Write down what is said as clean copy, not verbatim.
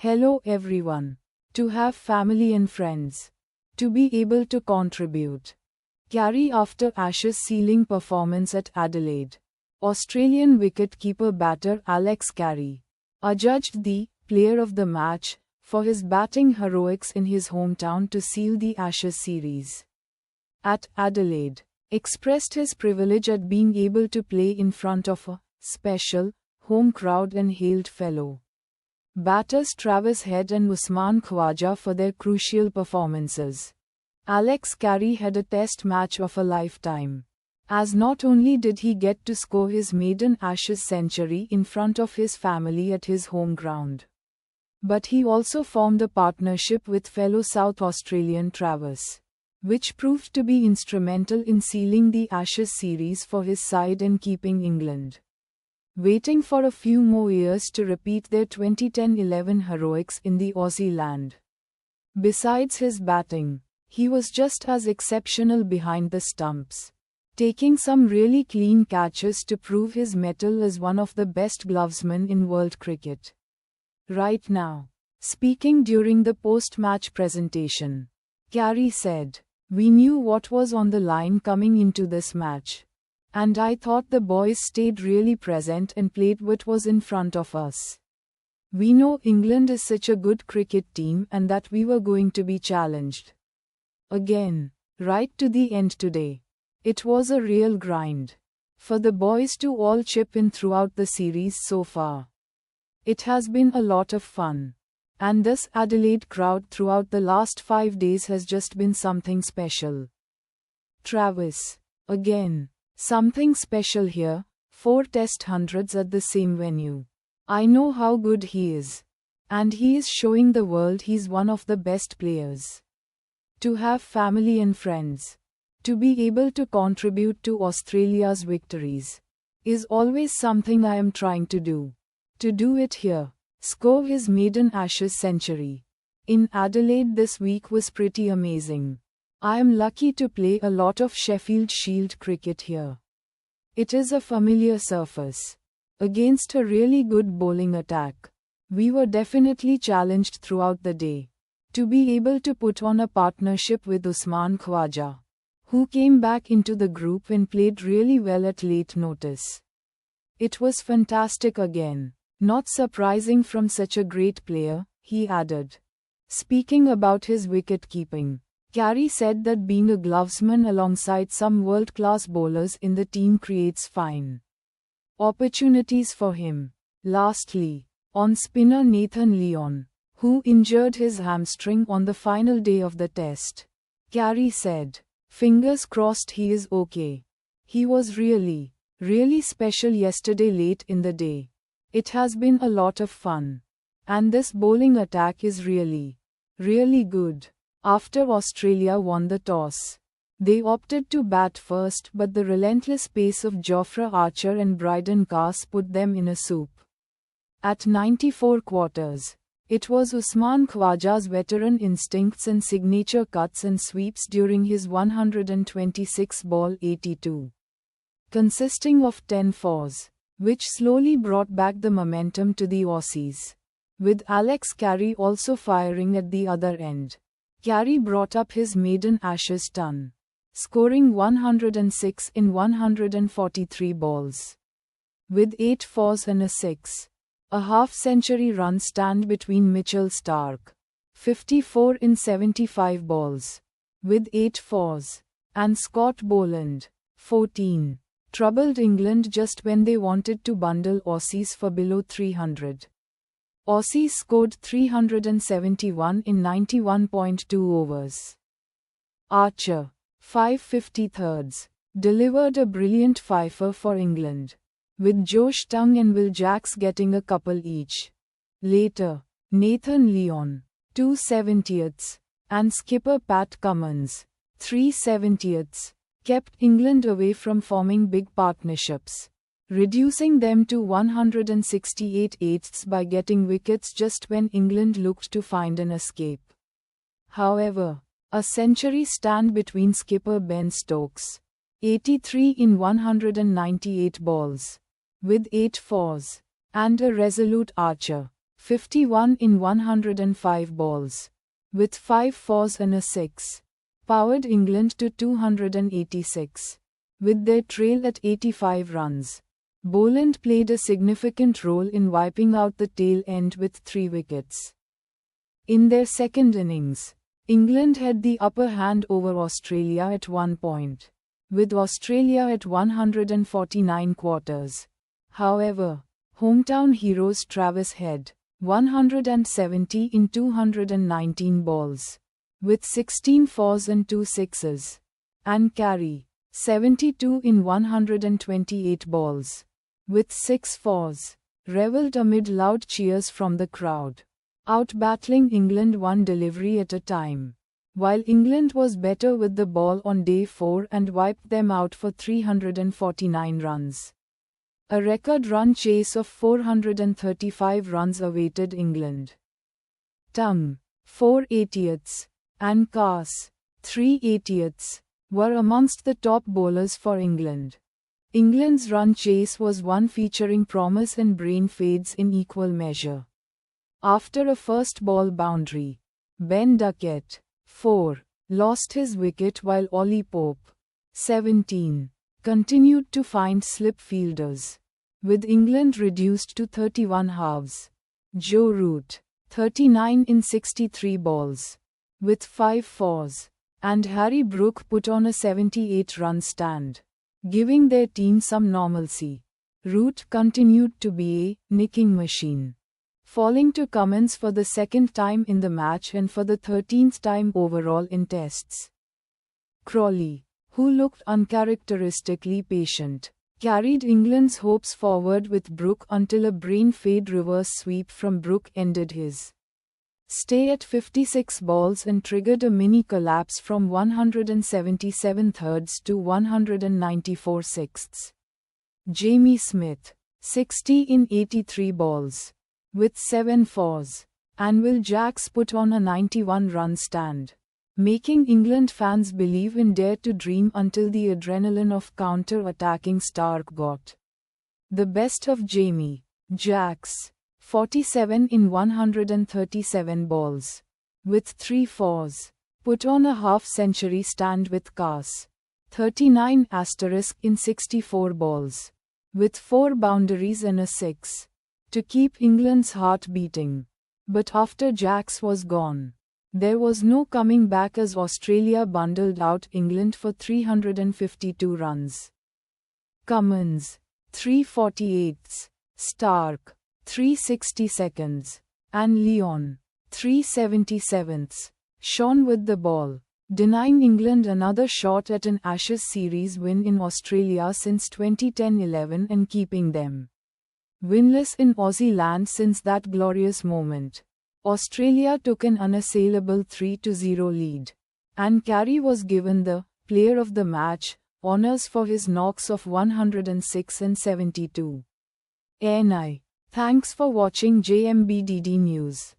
Hello everyone. To have family and friends. To be able to contribute. Carey after Ashes sealing performance at Adelaide. Australian wicket-keeper-batter Alex Carey, adjudged the player of the match for his batting heroics in his hometown to seal the Ashes series. At Adelaide, expressed his privilege at being able to play in front of a special home crowd and hailed fellow batters Travis Head and Usman Khawaja for their crucial performances. Alex Carey had a test match of a lifetime, as not only did he get to score his maiden Ashes century in front of his family at his home ground, but he also formed a partnership with fellow South Australian Travis, which proved to be instrumental in sealing the Ashes series for his side and keeping England waiting for a few more years to repeat their 2010-11 heroics in the Aussie land. Besides his batting, he was just as exceptional behind the stumps, taking some really clean catches to prove his mettle as one of the best glovesmen in world cricket. Right now, speaking during the post-match presentation, Carey said, "We knew what was on the line coming into this match. And I thought the boys stayed really present and played what was in front of us. We know England is such a good cricket team and that we were going to be challenged again, right to the end today. It was a real grind for the boys to all chip in throughout the series so far. It has been a lot of fun. And this Adelaide crowd throughout the last 5 days has just been something special." Travis, again, something special here, 4 test hundreds at the same venue. I know how good he is. And he is showing the world he's one of the best players. To have family and friends. To be able to contribute to Australia's victories. Is always something I am trying to do. To do it here. Score his maiden Ashes century in Adelaide this week was pretty amazing. I am lucky to play a lot of Sheffield Shield cricket here. It is a familiar surface. Against a really good bowling attack, we were definitely challenged throughout the day. To be able to put on a partnership with Usman Khawaja, who came back into the group and played really well at late notice. It was fantastic again. Not surprising from such a great player, he added. Speaking about his wicket-keeping, Carey said that being a glovesman alongside some world-class bowlers in the team creates fine opportunities for him. Lastly, on spinner Nathan Lyon, who injured his hamstring on the final day of the test, Carey said, "Fingers crossed he is okay. He was really special yesterday late in the day. It has been a lot of fun. And this bowling attack is really good." After Australia won the toss, they opted to bat first, but the relentless pace of Jofra Archer and Brydon Case put them in a soup. At 94 quarters, it was Usman Khawaja's veteran instincts and signature cuts and sweeps during his 126-ball 82, consisting of 10 fours, which slowly brought back the momentum to the Aussies. With Alex Carey also firing at the other end, Carey brought up his maiden Ashes ton, scoring 106 in 143 balls. With 8 fours and a 6, a half-century run stand between Mitchell Starc, 54 in 75 balls, with 8 fours, and Scott Boland, 14, troubled England just when they wanted to bundle Aussies for below 300. Aussie scored 371 in 91.2 overs. Archer, 553rds, delivered a brilliant fifer for England, with Josh Tongue and Will Jacks getting a couple each. Later, Nathan Lyon, 270ths, and skipper Pat Cummins, 370ths, kept England away from forming big partnerships, reducing them to 168 eighths by getting wickets just when England looked to find an escape. However, a century stand between skipper Ben Stokes, 83 in 198 balls, with 8 fours, and a resolute Archer, 51 in 105 balls, with 5 fours and a 6, powered England to 286. With their trail at 85 runs, Boland played a significant role in wiping out the tail end with 3 wickets. In their second innings, England had the upper hand over Australia at one point, with Australia at 149 quarters. However, hometown heroes Travis Head, 170 in 219 balls, with 16 fours and 2 sixes, and Carey, 72 in 128 balls, with 6 fours, revelled amid loud cheers from the crowd, out-battling England one delivery at a time, while England was better with the ball on day 4 and wiped them out for 349 runs. A record run chase of 435 runs awaited England. Tongue, 4 80ths, and Cass, 3 80ths, were amongst the top bowlers for England. England's run chase was one featuring promise and brain fades in equal measure. After a first ball boundary, Ben Duckett, 4, lost his wicket while Ollie Pope, 17, continued to find slip fielders, with England reduced to 31 halves. Joe Root, 39 in 63 balls, with 5 fours, and Harry Brook put on a 78-run stand, giving their team some normalcy. Root continued to be a nicking machine, falling to Cummins for the second time in the match and for the 13th time overall in tests. Crawley, who looked uncharacteristically patient, carried England's hopes forward with Brook until a brain fade reverse sweep from Brook ended his stay at 56 balls and triggered a mini collapse from 177 thirds to 194 sixths. Jamie Smith, 60 in 83 balls, with 7 fours, and Will Jacks put on a 91-run stand, making England fans believe in Dare to Dream until the adrenaline of counter-attacking Stark got the best of Jamie. Jacks, 47 in 137 balls, with 3 fours, put on a half-century stand with Cass, 39 in 64 balls, with 4 boundaries and a 6, to keep England's heart beating. But after Jacks was gone, there was no coming back as Australia bundled out England for 352 runs. Cummins, 348ths, Stark, 362nds, and Leon, 377ths, shone with the ball, denying England another shot at an Ashes series win in Australia since 2010-11 and keeping them winless in Aussie land since that glorious moment. Australia took an unassailable 3-0 lead, and Carey was given the Player of the Match honours for his knocks of 106 and 72. ANI. Thanks for watching JMBDD News.